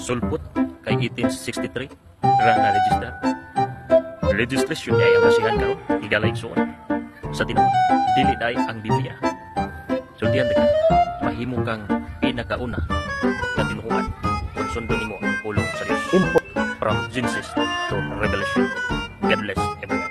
sulpot kay 1863 ra nga register. Legislation ay ang basihan karon igalay suon. Sa tinuod, dili day ang Biblia. So diyan ka, mahimo kang pinakauna na tinuuan kung sundon nimo ang pulong sa Dios. From Genesis to Revelation. God bless everyone.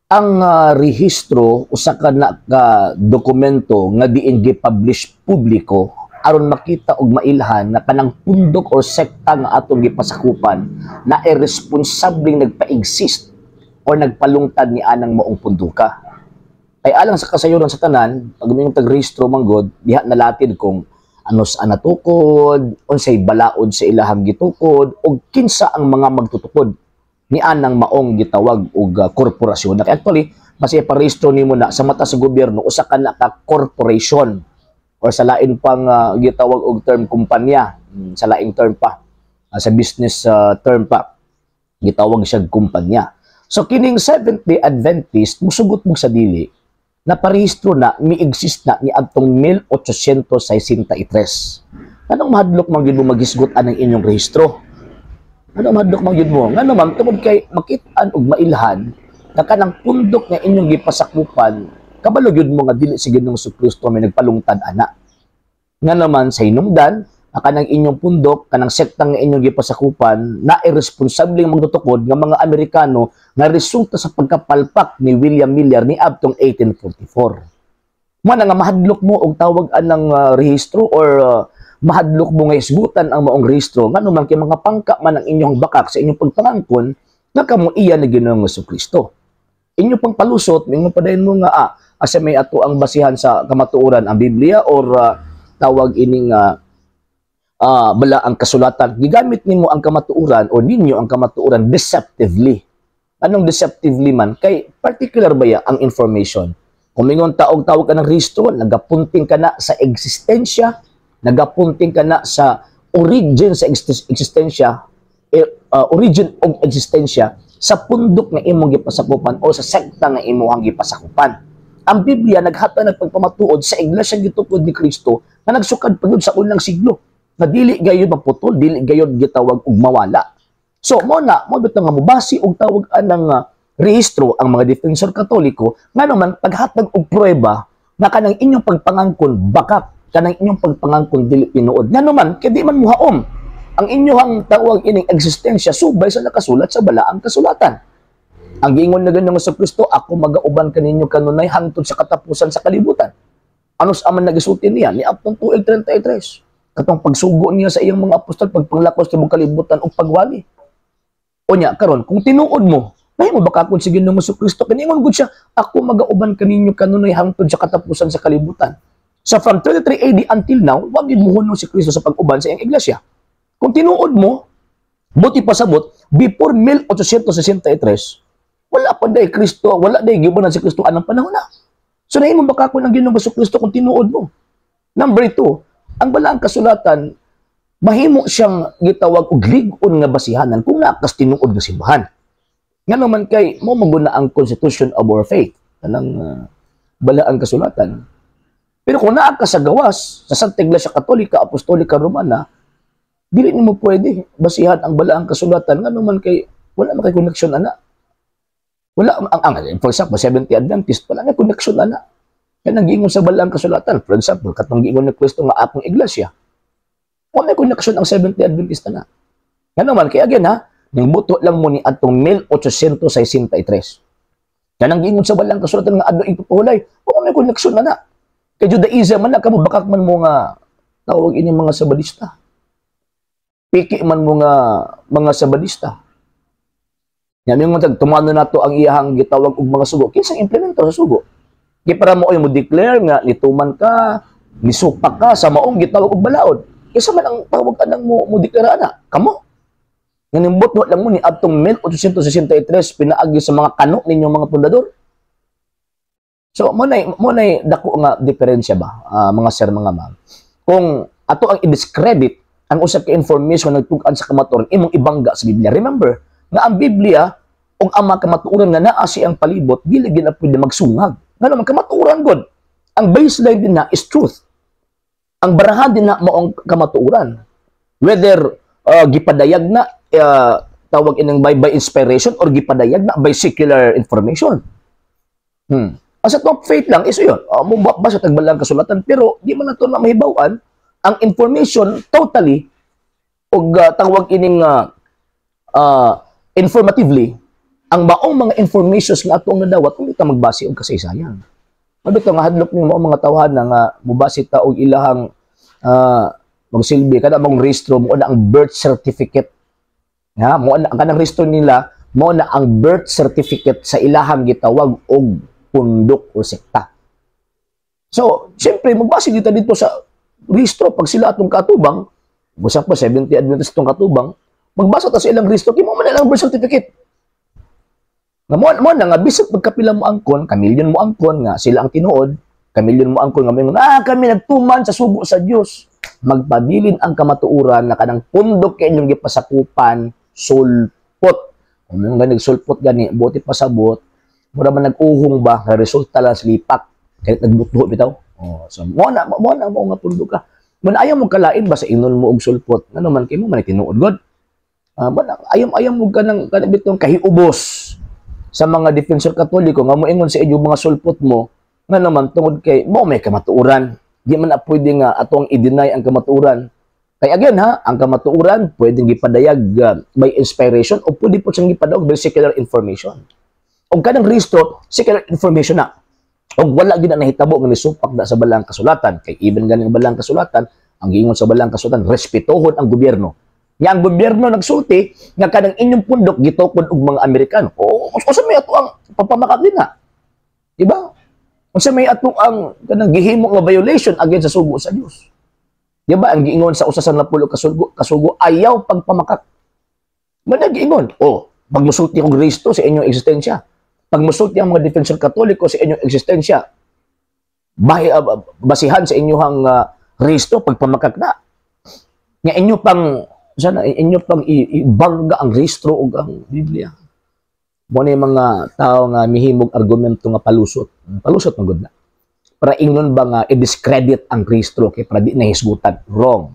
Ang rehistro usa ka na ka dokumento nga diin gi-publish publiko aron makita og mailhan na kanang pundok or sekta nga atong gipasakupan na irresponsableng nagpa-exist or nagpalungtad ni anang maong punduka. Ay alang sa kasayuran sa tanan, pag may tag-rehistro manggod, diha nalatid kung anos anatukod, unsay balaod sa ilahang gitukod, o kinsa ang mga magtutukod ni anang maong gitawag og korporasyon. Actually, basi parehistro nimo na sa mata sa gobyerno usa ka na ka corporation or sa lain pang gitawag og term kumpanya, sa laing term pa, sa business term pa gitawag siya kumpanya. So kining Seventh-day Adventist musugot mo sa dili na parehistro na mi-exist na ni adtong 1863. Anong mahadlok man gyud mo maghisgot anang inyong rehistro? Ano madlok man yun mo? Nga naman, tungod kay makitaan og mailhan na kanang pundok nga inyong gipasakupan, kabalo yun mo nga dili si Ginoong Jesucristo may nagpalungtad ana. Nga naman sa hinungdan, na kanang inyong pundok, kanang sektang nga inyong gipasakupan, na irresponsableng magtutukod nga mga Amerikano nga resulta sa pagkapalpak ni William Miller ni adtong 1844. Mo nga mahadlok mo og tawag anang rehistro or mahadlok mo nga isgutan ang maong rehistro ngano man kay mga pangka man ang inyong bakak sa inyong pagpangangkon nga kamo iya na Ginoong Jesucristo. Inyo pang palusot mingon pa dayon mo nga asa may ato ang basihan sa kamatuoran ang Biblia or tawag ining bala ang kasulatan. Gigamit nimo ang kamatuoran o ninyo ang kamatuoran deceptively. Anong deceptively man? Kay particular ba ya ang information? Kung mingon taog-tawag ka ng rehistro, nagapunting ka na sa eksistensya, nagapunting ka na sa origin sa existensya, origin og existensya sa pundok nga imong gipasakupan o sa sekta nga imong gipasakupan. Ang Biblia naghata ng pagpamatuod sa iglesia gitukod ni Kristo na nagsukad pagud sa unang siglo. Na dili gayud maputol, dili gayud gitawag og mawala. So mo bitaw nga mobasi og tawag anang rehistro ang mga defensor katoliko nga naman paghatag og pruweba na kanang inyong pagpangangkon bakak kanang inyong pagpangangkon dili pinuod. Nga naman, kaya di man muhaom ang inyong tawag ining eksistensya subay sa nakasulat sa balaang kasulatan. Ang giingon na Ginoong Jesucristo, ako magauban kaninyo kanunay hangtod sa katapusan sa kalibutan. Anos aman nagisuti niya ni apong 12:33. Katong pagsugo niya sa iyang mga apostol, pagpanglakos sa kalibutan o pagwali. O niya, karon kung tinuod mo, nahimo baka kung si Ginoong Jesucristo, kaningon gud siya, ako magauban kaninyo kanunay hangtod sa katapusan sa kalibutan. So from 33 AD until now, wag yun muhunong si Kristo sa pag-uban sa iyang iglesia. Kung tinuod mo, buti pasabot, before 1863, wala pa day Kristo, wala day gibunan si Kristo anang panahon na. So nahimo baka ko ng Ginoong Jesucristo kung tinuod mo. Number 2, ang balaang kasulatan, mahimo siyang gitawag og lig-on nga basihanan kung nakas tinuod nga simbahan. Nga naman kay mo maguna ang Constitution of our Faith, kanang balaang kasulatan. Pero kung naa ka sa gawas, sa Santa Iglesia Katolika, Apostolika, Romana, dili nimo pwede basihan ang balaang kasulatan nga naman kay wala na kay connection ana. Wala for example, Seventh-day Adventist wala na connection ana. Kaya nag-iingon sa balaang kasulatan, for example, katong giingon ni Kristo nga akong iglesia. Wala na connection ang Seventh-day Adventist ana. Nga naman kay again ning buto lang mo ni adtong 1863. Kaya nang giingon sa balaang kasulatan nga adto ipupulay, wala na connection ana. Kay Judaism man kamo bakak man mo nga tawag ini mga sabadista. Piki man mo nga mga sabadista. Yan yung matag tumano nato ang iyahang gitawag og mga sugo. Kinsang implemento sa sugo? Kay para mo ay mo declare nga nituman ka, nisupak ka sa maong gitawag og balaod. Kaysa man ang tawag anang mo deklara ana, kamo. Nganimbot lang mo ni adtong 1863 pinaagi sa mga kano ninyong mga pundador. So, mo nay dako nga diferensya ba, mga sir, mga ma'am. Kung ato ang i-discredit ang usap ka information nagtukan sa kamatuoran, imong ibangga sa Biblia. Remember, nga ang Biblia, o ang mga kamatuoran nga naa siyang palibot, dili gid na pwede magsungag. Nga naman, kamatuuran god. Ang baseline din na is truth. Ang barahan din na maong kamatuuran. Whether gipadayag na tawag inang by inspiration or gipadayag na by secular information. Ang sa top faith lang is yun. Mubaba sa tagbalang kasulatan pero di man nato na mahibawan ang information totally og tawag ining informatively ang maong mga informations nga atong nadawat kung ita magbase og kasaysayan. Mabito nga hadlok ning mga tawhana nga mubase ta og ilahang magsilbi kada mong rehistro mo na ang birth certificate. Ha, mo na ang kanang rehistro nila mo na ang birth certificate sa ilahang gitawag og pundok o sekta. So, siyempre magbase kita dito sa rehistro pag sila atong katubang, busak pa 70 Adventist itong katubang, magbasa ta sa ilang rehistro kimo man ilang birth certificate. Nga mo na nga bisag pagkapila mo angkon, kamilyon mo angkon nga sila ang tinuod, kamilyon mo angkon nga may kami nagtuman sa sugo sa Dios. Magpabilin ang kamatuuran na kanang pundok kay inyong gipasakupan sulpot. Kung yung nagsulpot gani, buti pasabot, mura man nag-uhong ba, nga resulta lang slipak. Kahit nagbuto bitaw. So, mo na nga pundok ka. Man ayaw mo kalain ba sa inon mo og sulpot? Ano man kay mo man tinuod god. Ayaw mo kanang bitong kahiubos sa mga defensor katoliko nga moingon sa inyong mga sulpot mo nga naman tungod kay mo may kamatuuran. Di man na pwede nga atong i-deny ang kamatuuran. Kaya again ha, ang kamatuuran pwedeng gipadayag by inspiration o pwede po siyang gipadayag by secular information. O kanang rehistro, secular information na. O wala gid na nahitabo nga nisupak na sa balang kasulatan. Kay even ganing balang kasulatan, ang giingon sa balang kasulatan, respetuhon ang gobyerno. Nga ang gobyerno nagsulti nga kanang inyong pundok gitukod og mga Amerikano. O sa may ato ang papamakak din na. Diba? O sa may ato ang kanang gihimo nga violation against sa sugo sa Dios. Diba? Ang giingon sa usa sa 10 kasugo ayaw pagpamakak. Man giingon, pag musulti og Kristo sa inyong eksistensya. Pag musulti ang mga defensor katoliko sa inyong eksistensya. Basihan sa inyong Kristo pagpamakak na. Nga inyo pang ibangga ang rehistro ug ang Biblia. Mo na mga tao nga mihimog argumento nga palusot. Palusot man gud na. Para ingnon ba nga i-discredit ang rehistro kay para di na hisgutan. Wrong.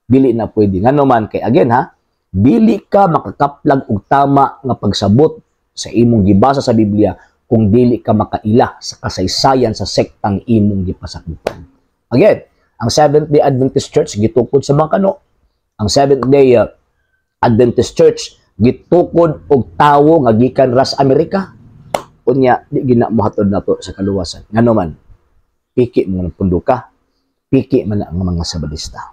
Dili na pwede. Ngano man kay again ha, dili ka makakaplag og tama nga pagsabot sa imong gibasa sa Biblia kung dili ka makaila sa kasaysayan sa sektang imong gipasakupan. Again, ang Seventh-day Adventist Church gitukod sa mga kano. Ang Seventh-day Adventist Church gitukod og tawo nga gikan ras Amerika. Unya di gina mohatod nato sa kaluwasan. Ngano man, piki mo ng punduka, piki man ang mga sabadista.